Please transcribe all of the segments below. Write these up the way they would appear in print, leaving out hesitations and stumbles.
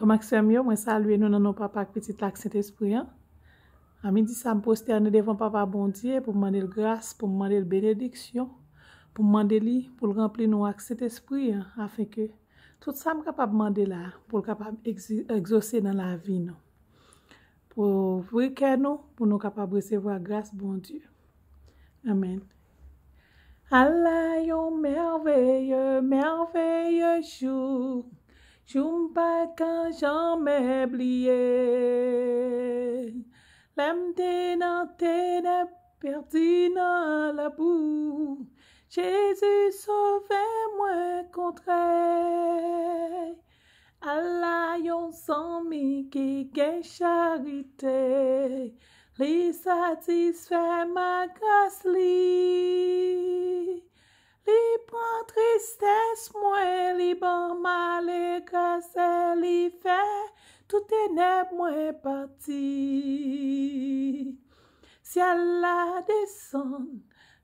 Maxime, moi saluer nous dans nos papa petit lac Saint-Esprit. À midi, ça me prosterne devant papa bon Dieu pour demander le grâce, pour demander la bénédiction, pour demander lui, pour le remplir nous avec cet esprit, afin que tout ça me capable demander là, pour le capable exaucer dans la vie, nous. Pour ouvrir cœur nous, pour nous capable recevoir grâce, bon Dieu. Amen. Allah, yon merveilleux, merveilleux jour. Jour pas quand jamais oublié. L'aime dans ténèbres, perdu dans la boue. Jésus sauve-moi contre elle. Allah yon sans-mi qui gagne charité. Li satisfait ma grâce li. Li prend tristesse moi, li bon malégresse, li fait tout ténèbres moi parti. Si Allah descend,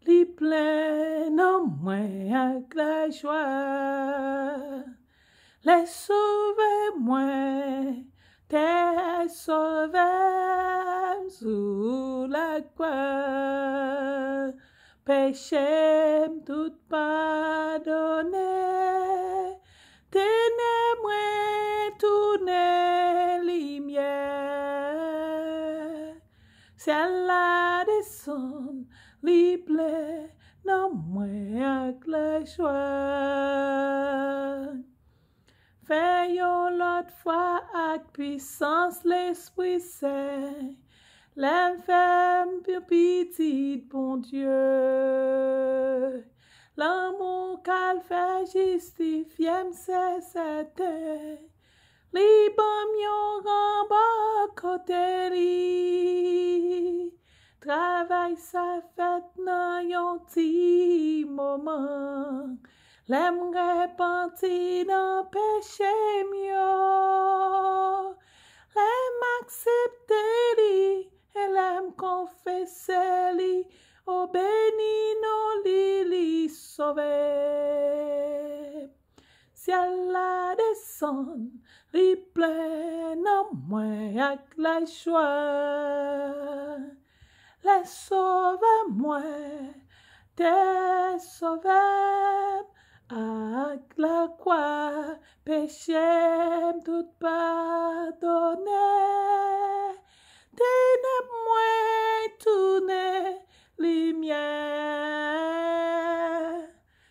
li plein en moi avec la joie. Les sauve-moi, t'es sauvé sous la croix. Péché tout pardonné, ténèbres tourner lumière. Si Allah descend, li plaît, non moins avec la joie. Fais yon l'autre fois avec puissance l'Esprit Saint. L'enfant petit, bon Dieu. L'amour qu'elle fait justifier, c'est certain. Li bam yon ramba côté li. Travail sa fait nan yon ti moment. L'aime repenti dans péché mio. L'aime accepter li. Elle aime confesser li, oh béni non li sauvé. Si Allah descend, li plein en moi avec la joie. Les sauve-moi, t'es sauvé avec la croix, péché tout pardonné. Ténèbres tourner lumière.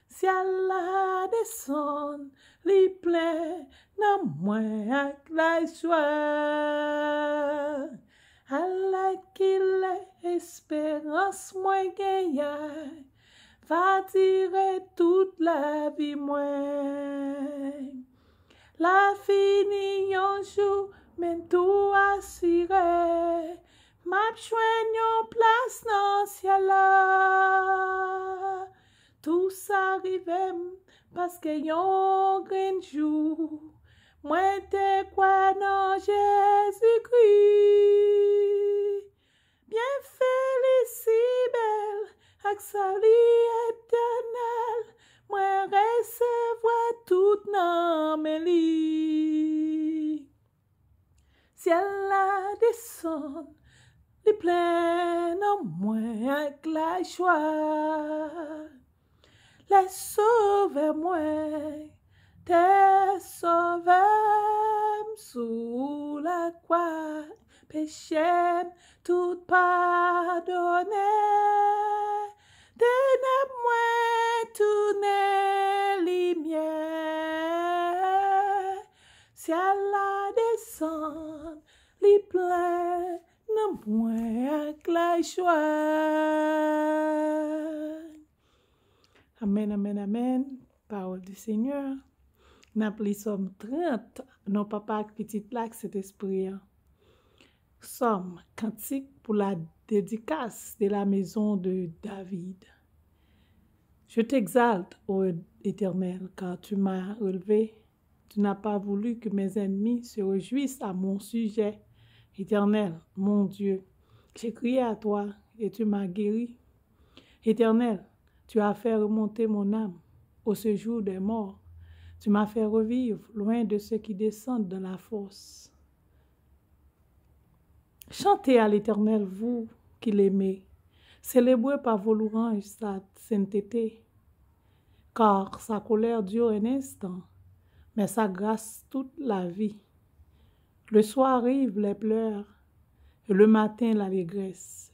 Si Allah descend, li plein non moins avec la joie. Allah qu'il espérance moi gagne, va tirer toute la vie moi. La fini un jour. Men tout assuré, m'a chouen yon place dans ciel là. Tout ça arrive parce que yon grand jour, moi te crois dans Jésus-Christ. Bien félici belle, ak sa vie éternelle, moi recevoir tout nan mes li. Si Allah descend, li plein en moi avec la joie. Les sauve-moi, t'es sauvé sous la croix. Péché tout pardonné. Ténèbres tourner lumière. Si Allah descend, li plein non moins avec la joie. Amen, amen, amen. Parole du Seigneur. N'appelons Somme 30, non papa petit lac cet esprit. Somme, cantique pour la dédicace de la maison de David. Je t'exalte, ô Éternel, car tu m'as relevé. Tu n'as pas voulu que mes ennemis se réjouissent à mon sujet. Éternel, mon Dieu, j'ai crié à toi et tu m'as guéri. Éternel, tu as fait remonter mon âme au séjour des morts. Tu m'as fait revivre loin de ceux qui descendent dans la fosse. Chantez à l'Éternel, vous qui l'aimez. Célébrez par vos louanges sa sainteté. Car sa colère dure un instant, mais sa grâce toute la vie. Le soir arrivent les pleurs, et le matin l'allégresse.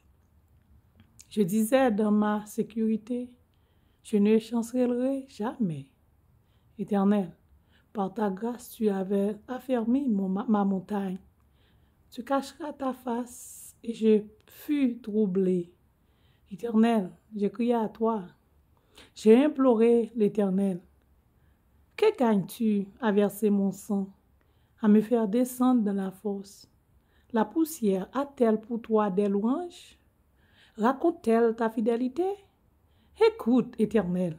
Je disais dans ma sécurité, je ne chancellerai jamais. Éternel, par ta grâce, tu avais affermi ma montagne. Tu cacheras ta face et je fus troublé. Éternel, j'ai crié à toi. J'ai imploré l'Éternel. Que gagnes-tu à verser mon sang, à me faire descendre dans la fosse? La poussière a-t-elle pour toi des louanges? Raconte-t-elle ta fidélité? Écoute, Éternel,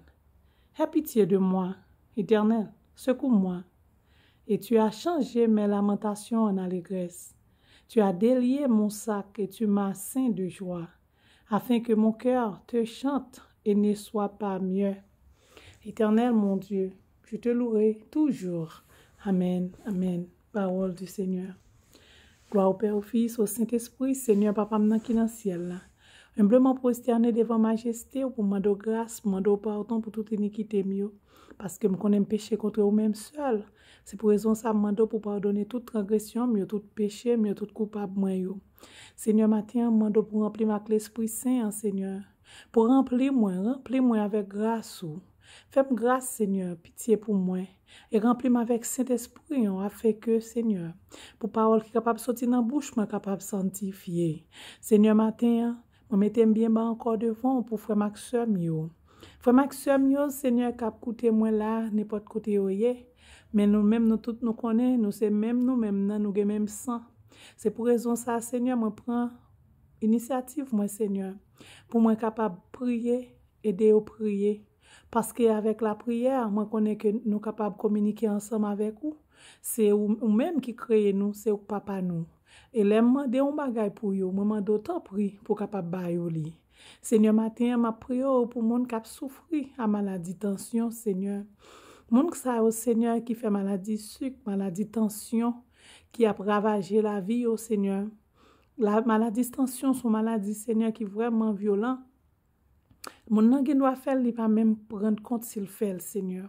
aie pitié de moi. Éternel, secours-moi. Et tu as changé mes lamentations en allégresse. Tu as délié mon sac et tu m'as ceint de joie, afin que mon cœur te chante et ne soit pas mieux. Éternel mon Dieu, je te louerai toujours. Amen, amen. Parole du Seigneur. Gloire au Père, au Fils, au Saint-Esprit, Seigneur, Papa, maintenant qui est dans le ciel, là. Humblement prosterné devant majesté, pour demander grâce, pour demander pardon pour toute iniquité mieux. Parce que je connais péché contre vous-même seul. C'est pour raison ça, je demande pour pardonner toute transgression, mieux tout péché, mieux tout coupable, moi. Seigneur, matin, je demande pour remplir ma clé Esprit Saint, Seigneur. Pour remplir moi avec grâce. Fais-moi grâce, Seigneur, pitié pour moi. Et remplis-moi avec Saint-Esprit, afin que, Seigneur, pour parole qui est capable de sortir dans la bouche, moi capable de sanctifier. Seigneur, matin, je mette bien bas encore devant pour frère Maxime. Frère Maxime, Seigneur, qui a coûté moi là, n'importe côté où mais nous-mêmes, nous tous nous connaissons, nous c'est même nous-mêmes, nous avons même sang. C'est pour raison ça, Seigneur, je prends initiative, moi, Seigneur, pour moi capable de prier, aider à prier. Parce qu'avec la prière, moi connais que nous sommes capables de communiquer ensemble avec vous. C'est vous-même qui créez nous, c'est vous papa nous. Et les demander un bagay pour vous, moi demande autant prier pour capable bailler li. Seigneur, matin, ma prière pour monde qui a souffert à maladie tension, Seigneur. Monde qui ça au Seigneur qui fait maladie sucre, maladie tension, qui a ravagé la vie au Seigneur. La maladie tension, sont maladie, Seigneur, qui est vraiment violent. Mon nan gen doit faire, il pas même prendre compte s'il fait, Seigneur.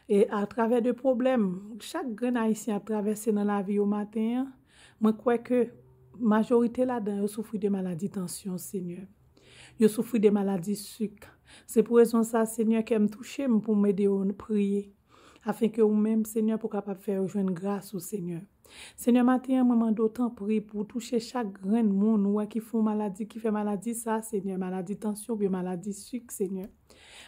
Et à travers des problèmes, chaque grand haïtien a traversé dans la vie au matin, moi crois que majorité là-dedans souffre de maladies tension, Seigneur. Yo souffre de maladies sucre. C'est pour raison ça, Seigneur, qui me toucher pour m'aider à prier, afin que vous-même, Seigneur, pour capable faire joindre grâce au Seigneur. Seigneur, matin, moi d'autant prier pour toucher chaque grand monde qui font maladie, qui fait maladie ça, Seigneur, maladie tension, bien maladie sucre, Seigneur.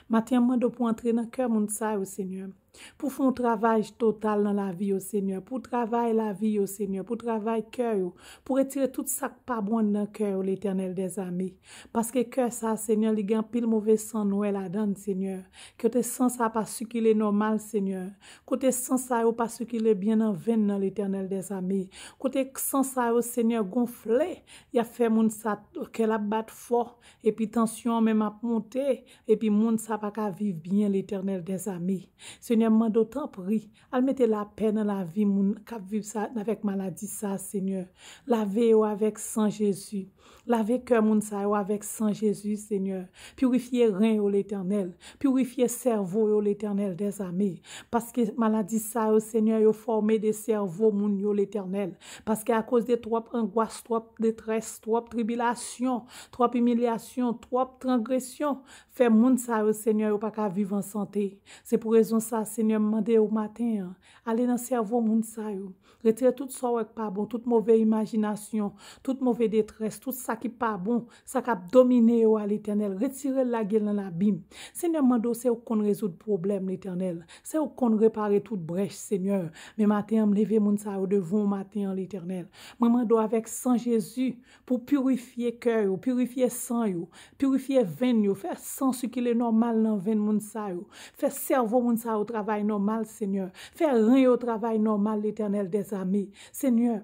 Matin, moi pour entrer dans le cœur mon ça, au Seigneur. Pour faire un travail total dans la vie, au Seigneur. Pour travailler la vie, au Seigneur. Pour travailler cœur, pour retirer tout ça qui pas bon dans le cœur, l'Éternel des amis. Parce que cœur ça, Seigneur, il y a pile mauvais sang Noël là-dedans, Seigneur. Que tes sang ça pas ce qu'il est normal, Seigneur. Côté sang ça pas ce qu'il est bien en veine dans l'Éternel des amis. Côté sang ça, Seigneur, gonflé, il a fait moun ça qu'elle a battu fort et puis tension même a monté et puis moun ça pas qu'à vivre bien l'Éternel des amis. Seigneur, d'autant prie, al mette la paix dans la vie moun qui vivre ça avec maladie ça, Seigneur. Lavez-vous avec sang Jésus. Lavez cœur moun ça avec sang Jésus, Seigneur. Purifiez rein au l'Éternel. Purifiez cerveau au l'Éternel des amis. Parce que maladie ça, au Seigneur, yo formé des cerveaux moun yo l'Éternel. Parce qu'à cause de trop angoisse, trop détresse, trop tribulation, trop humiliation, trop transgression, fait moun ça, au Seigneur, yo pas qu'à vivre en santé. C'est pour raison ça, Seigneur, demandez au matin, allez dans le cerveau moun ça yo. Retirez tout ça qui pas bon, toute mauvaise imagination, toute mauvaise détresse, tout ça qui pas bon, ça qui a dominé à l'Éternel. Retirez la gueule dans l'abîme. Seigneur, mando c'est qu'on résoudre problème l'Éternel. C'est qu'on réparer toute brèche, Seigneur. Mais matin, me lever moun ça devant matin l'Éternel. Moi mando avec sang Jésus pour purifier cœur, purifier sang yo, purifier veine yo, faire sang ce qui est normal dans veine moun ça yo. Faire cerveau moun ça au travail normal, Seigneur. Faire rein au travail normal l'Éternel des amis. Seigneur,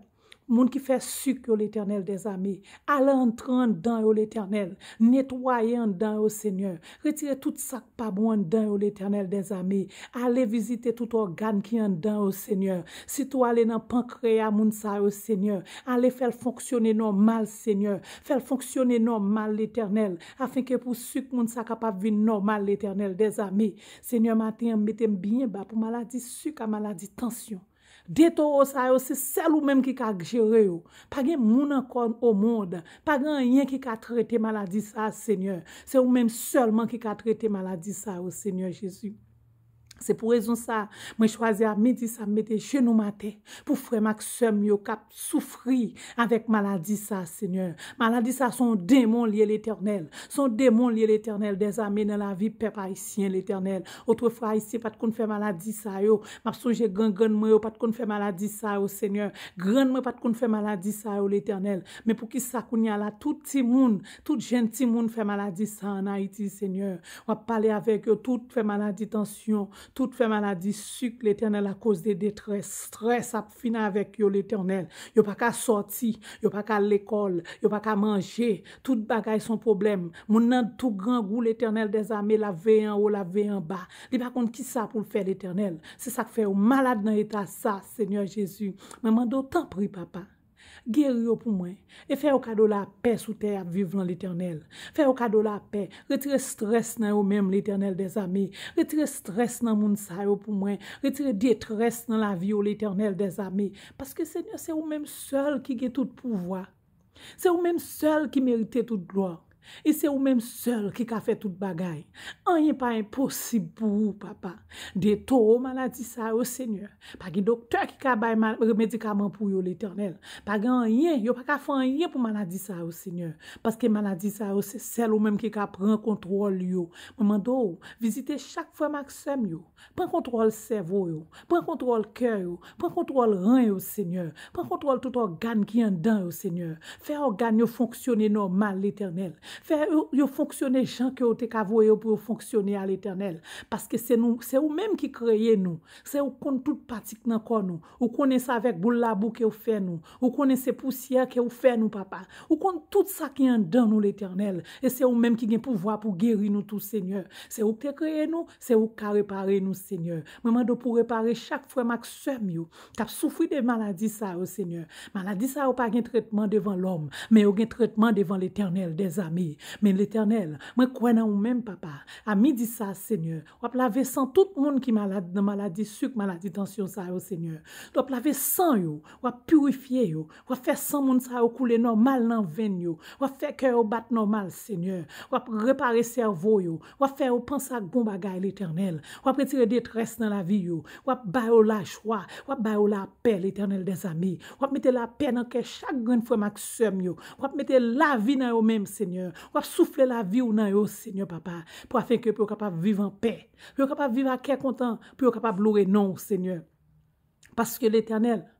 Moun qui fait sucre, l'Éternel des armées. Allez entrer dans l'Éternel. Nettoyer dans au Seigneur. Retirez tout ça pas bon dans l'Éternel des armées. Allez visiter tout organe qui en dans au Seigneur. Si tu allez dans pancréas moun sa au Seigneur. Allez faire fonctionner normal, Seigneur. Faire fonctionner normal, l'Éternel. Afin que pour sucre moun sa capable vivre normal, l'Éternel des armées. Seigneur, matin, mettez bien bas pour maladie sucre, maladie tension. Détoro ça c'est celle ou même qui ka gérer yo. Pas gen moun encore au monde, pas gen rien qui ka traiter maladie ça Seigneur. C'est ou même seulement qui ka traiter maladie ça au Seigneur Jésus. C'est pour raison ça, moi choisi à midi ça mettre genou matin pour frère Maxime yo cap souffrir avec maladie ça Seigneur. Maladie ça son démon lié l'Éternel. Son démon lié l'Éternel des armées dans la vie peuple haïtien l'Éternel. Autrefois ici pas de kon fait maladie ça yo. M'a songe grand moi yo pas de kon fait maladie ça au Seigneur. Grand moi pas de kon fait maladie ça au l'Éternel. Mais pour qui ça kounya là tout petit monde, tout jeune petit monde fait maladie ça en Haïti Seigneur. On va parler avec eux tout fait maladie tension. Tout fait maladie sucre l'Éternel à cause des détresse stress a fini avec yo l'Éternel yo pas qu'à sortir yo pas qu'à l'école yo pas qu'à manger tout bagay son problème moun nan tout grand goût l'Éternel des armées la veille en haut la veille en bas li pas contre qui ça pour le faire l'Éternel c'est ça qui fait au malade dans état ça Seigneur Jésus maman d'autant prie papa guéris pour moi et fais au cadeau la paix sous terre vivre dans l'Éternel. Fais au cadeau la paix, retire stress dans eux même l'Éternel des armées. Retire stress dans moun sa yo pour moi, retire détresse dans la vie l'Éternel des armées parce que Seigneur c'est vous même seul qui a tout pouvoir. C'est vous même seul qui mérite toute gloire. Et c'est vous-même seul qui a fait toute bagaille. Rien pas impossible pour vous, papa. Des taux maladie ça au Seigneur. Pas de docteur qui a bail médicament pour vous l'Éternel. Pas rien, yo pas faire rien pour maladie ça au Seigneur. Parce que maladie ça c'est celle ou même qui a prend contrôle yo. Maman do, visitez chaque fois Maxime yo. Prends contrôle cerveau yo. Prends contrôle cœur yo. Prends contrôle rein yo Seigneur. Prends contrôle tout organe qui en dedans au Seigneur. Fais organe yo fonctionner normal l'Éternel. Faire yo fonctionner gens que te kavoye pour fonctionner à l'Éternel parce que c'est nous c'est vous même qui créez nous c'est vous connaît toute partie dans corps nous vous connaissez avec boule la bou que vous fait nous vous connaissez poussière que vous fait nous papa vous connaissez tout ça qui en dans nous l'Éternel et c'est vous même qui gagne pouvoir pour guérir nous tout Seigneur c'est vous qui créez nous c'est vous qui réparer nous Seigneur maman do pour réparer chaque fois Maxime yo qui a souffert de maladies ça au Seigneur maladie ça pas gain traitement devant l'homme mais au gain traitement devant l'Éternel des armées. Mais l'Éternel, moi crois dans vous-même papa. À midi ça Seigneur, on va laver sans tout le monde qui malade dans maladie sucre, maladie tension ça au Seigneur. On va laver sans yo, on va purifier yo, on va faire sans monde ça couler normal dans veine yo. On va faire cœur battre normal Seigneur. On va réparer cerveau yo. On va faire penser à bon bagay l'Éternel. On va retirer détresse dans la vie yo. On va bailler la joie, on va bailler la paix l'Éternel des amis. On va mettre la paix dans cœur chaque grande fois Maxime yo. On va mettre la vie dans eux même Seigneur. On va souffler la vie ou nan yo Seigneur papa pour afin que pour capable vivre en paix pour capable vivre à cœur content pour capable louer non Seigneur parce que l'Éternel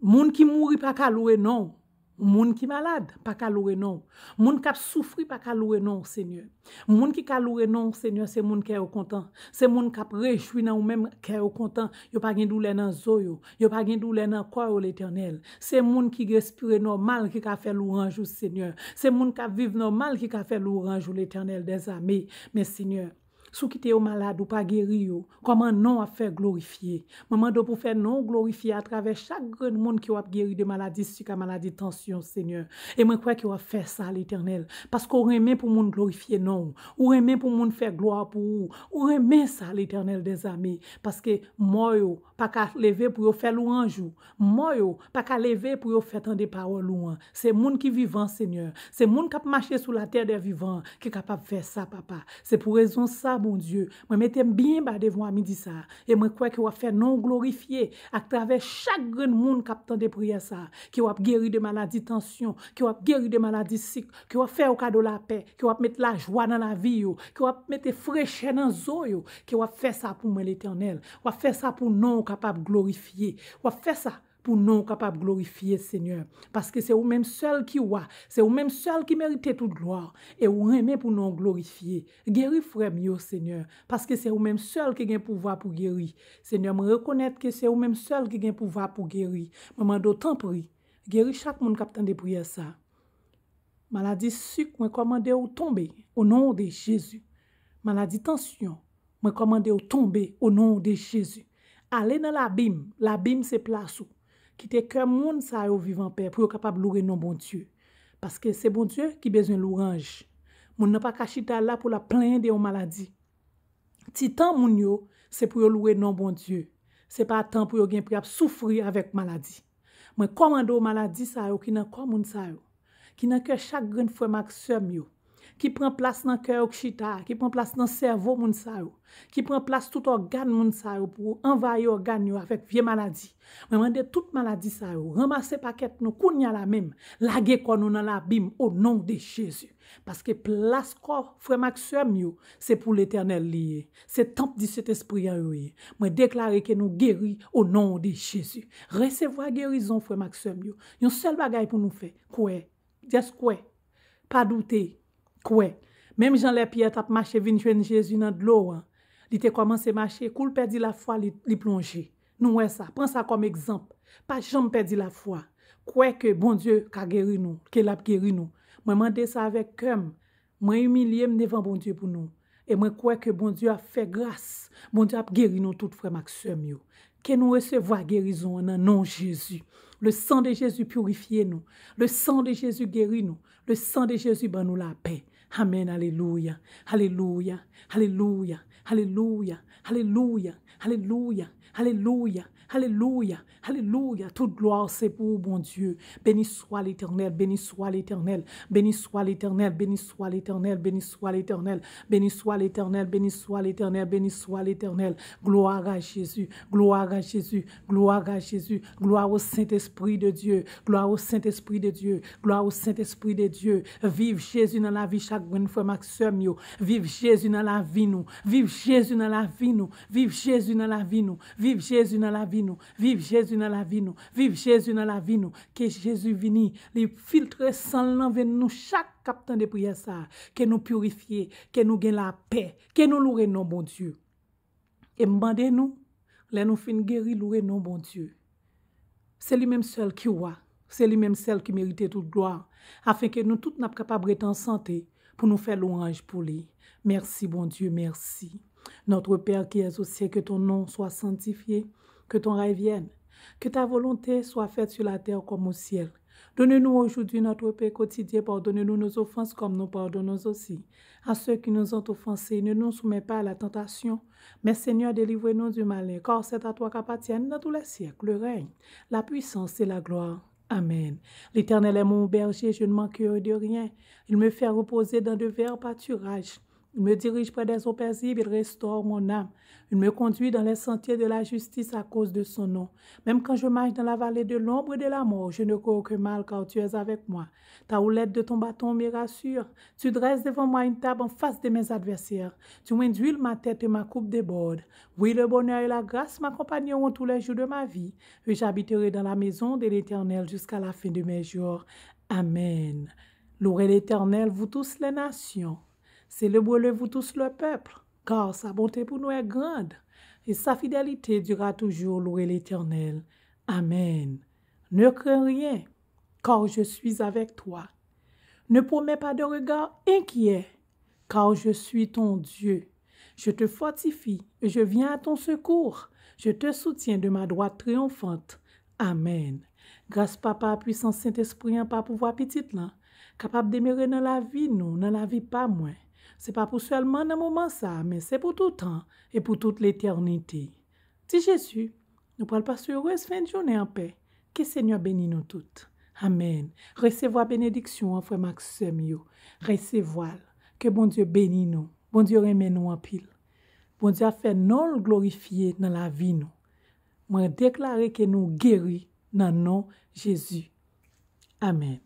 moun qui mouri pas ka louer non moun qui malade pas ka louer non moun qui souffri pas ka louer non Seigneur moun qui ka louer non Seigneur c'est moun qui est content c'est moun qui réjoui dans ou même qui est content yo pas gen douleur dans zo yo pas gen douleur dans corps l'Éternel c'est moun qui respire normal qui ka fait louange au Seigneur c'est moun qui vivre normal qui ka fait louange l'Éternel des armées mais Seigneur sou qui au malade ou pas guéri yo comment non a faire glorifier maman do pour faire non glorifier à travers chaque grand monde qui a guéri de maladie sucre maladie tension Seigneur et moi crois qu'il va faire ça l'Éternel parce qu'on remet pour monde glorifier non ou remet pour monde faire gloire pour ou remet ça l'Éternel des armées parce que moi yo pas qu'à lever pour faire louange moi yo pas qu'à lever pour faire tant des paroles louange c'est monde qui vivant Seigneur c'est monde qui marcher sur la terre des vivants qui est capable de faire ça papa c'est pour raison ça bon Dieu, moi mettez bien bas devant midi ça et moi crois que va faire non glorifier à travers chaque grand monde qui attend des prières ça qui va guérir de maladies tension qui va guérir de maladies sick qui va faire au cadeau la paix qui va mettre la joie dans la vie yo qui va mettre fraîcheur dans zo yo qui va faire ça pour moi l'Éternel va faire ça pour non capable glorifier va faire ça pour nous capable glorifier Seigneur parce que c'est vous même seul qui voit c'est vous même seul qui mérite toute gloire et vous aimez pour nous glorifier guérir frère mieux Seigneur parce que c'est vous même seul qui a pouvoir pour guérir Seigneur me reconnaître que c'est vous même seul qui a pouvoir pour guérir maman d'autant prie Guéris chaque monde qui a de prière ça. Maladie sucre, moi commande ou tomber au nom de Jésus. Maladie tension, moi commande ou tomber au nom de Jésus. Allez dans l'abîme c'est place où. Quitter que monde ça yo vivre en paix pour capable louer non bon Dieu. Parce que c'est bon Dieu qui besoin louange. Moun n'a pas kachita là pour la plaindre de maladie. Titan moun yo, c'est pour louer non bon Dieu. C'est pas temps pour yo gen pour souffrir avec maladie. Moi commande aux maladie ça yo qui nan quoi moun ça yo. Qui nan cœur chaque grand frère maximum yo. Qui prend place dans cœur chita, qui prend place dans cerveau moun sa yo, qui prend place tout organe moun sa yo pour envahir organe yo avec vieux maladie. Moi mande toute maladie sa yo, ramasser paquet nou kounya la même, lage kon nou dans l'abîme au nom de Jésus. Parce que place corps frère maximum yo, c'est pour l'Éternel lié. C'est temple du Saint-Esprit yo. Moi déclarer que nous guéris au nom de Jésus. Recevoir guérison frère maximum yo. Yon seul bagay pour nous faire, quoi? Just quoi? Pas douter. Quoi? Même Jean les Pierre t'a marché vinn joindre Jésus dans de l'eau. Il t'a commencé marcher, cool perdu la foi, li plongé. Nous ouais ça, prends ça comme exemple. Pas jamais perdu la foi. Quoi que bon Dieu qu'a guéri nous, qu'il a guéri nous. Moi mandé ça avec cœur. Moi humilié devant bon Dieu pour nous. Et moi crois que bon Dieu a fait grâce. Bon Dieu a guéri nous toutes frères maximum yo. Que nous recevoir guérison dans nom de Jésus. Le sang de Jésus purifie nous. Le sang de Jésus guérit nous. Le sang de Jésus ban nous la paix. Amen, alléluia, alléluia, alléluia, alléluia, alléluia, alléluia, alléluia, alléluia, alléluia. Toute gloire c'est pour bon Dieu. Béni soit l'Éternel, béni soit l'Éternel, béni soit l'Éternel, béni soit l'Éternel, béni soit l'Éternel, béni soit l'Éternel, béni soit l'Éternel, béni soit l'Éternel. Gloire à Jésus, gloire à Jésus, gloire à Jésus, gloire au Saint-Esprit de Dieu, gloire au Saint-Esprit de Dieu, gloire au Saint-Esprit de Dieu. Vive Jésus dans la vie chaque bonne frère maximum yo. Vive Jésus dans la vie nous. Vive Jésus dans la vie nous. Vive Jésus dans la vie nous. Vive Jésus dans la vie nous. Vive Jésus dans la vie nous. Vive Jésus dans la vie nous. Que Jésus vienne, les filtres sans l'envers nous chaque capitaine de prière ça, que nous purifier, que nous gagne la paix, que nous louer non bon Dieu. Et m'bandez nous, les nous fin guérir louer non bon Dieu. C'est lui même seul qui voit. C'est lui même seul qui mérite toute gloire, afin que nous tous n'soyons capables d'être en santé pour nous faire louange pour lui. Merci, bon Dieu, merci. Notre Père qui es au ciel, que ton nom soit sanctifié, que ton règne vienne, que ta volonté soit faite sur la terre comme au ciel. Donne-nous aujourd'hui notre paix quotidien, pardonne-nous nos offenses comme nous pardonnons aussi à ceux qui nous ont offensés. Ne nous soumets pas à la tentation, mais Seigneur, délivre-nous du malin, car c'est à toi qu'appartiennent dans tous les siècles le règne, la puissance et la gloire. Amen. L'Éternel est mon berger, je ne manquerai de rien. Il me fait reposer dans de verts pâturages. Il me dirige près des eaux paisibles, il restaure mon âme. Il me conduit dans les sentiers de la justice à cause de son nom. Même quand je marche dans la vallée de l'ombre et de la mort, je ne cours aucun mal car tu es avec moi. Ta houlette de ton bâton me rassure. Tu dresses devant moi une table en face de mes adversaires. Tu m'induis ma tête et ma coupe déborde. Oui, le bonheur et la grâce m'accompagneront tous les jours de ma vie. Et j'habiterai dans la maison de l'Éternel jusqu'à la fin de mes jours. Amen. Louez l'Éternel, vous tous les nations. Célébrez-le, vous tous le peuple, car sa bonté pour nous est grande, et sa fidélité durera toujours. Louez l'Éternel. Amen. Ne crains rien, car je suis avec toi. Ne promets pas de regard inquiet, car je suis ton Dieu. Je te fortifie et je viens à ton secours. Je te soutiens de ma droite triomphante. Amen. Grâce Papa, puissance Saint-Esprit, en pas pouvoir petit là, capable de demeurer dans la vie nous, dans la vie pas moins. C'est pas pour seulement dans moment ça, mais c'est pour tout temps et pour toute l'éternité. Dis Jésus, nous parlons pas sur heureuse fin de journée en paix. Que Seigneur bénisse nous toutes. Amen. Recevez bénédiction, frère Maxime yo. Recevez. Que bon Dieu bénisse nous. Bon Dieu remet nous en pile. Bon Dieu a fait nous glorifier dans la vie nous. Moi déclarer que nous guéris dans le nom de Jésus. Amen.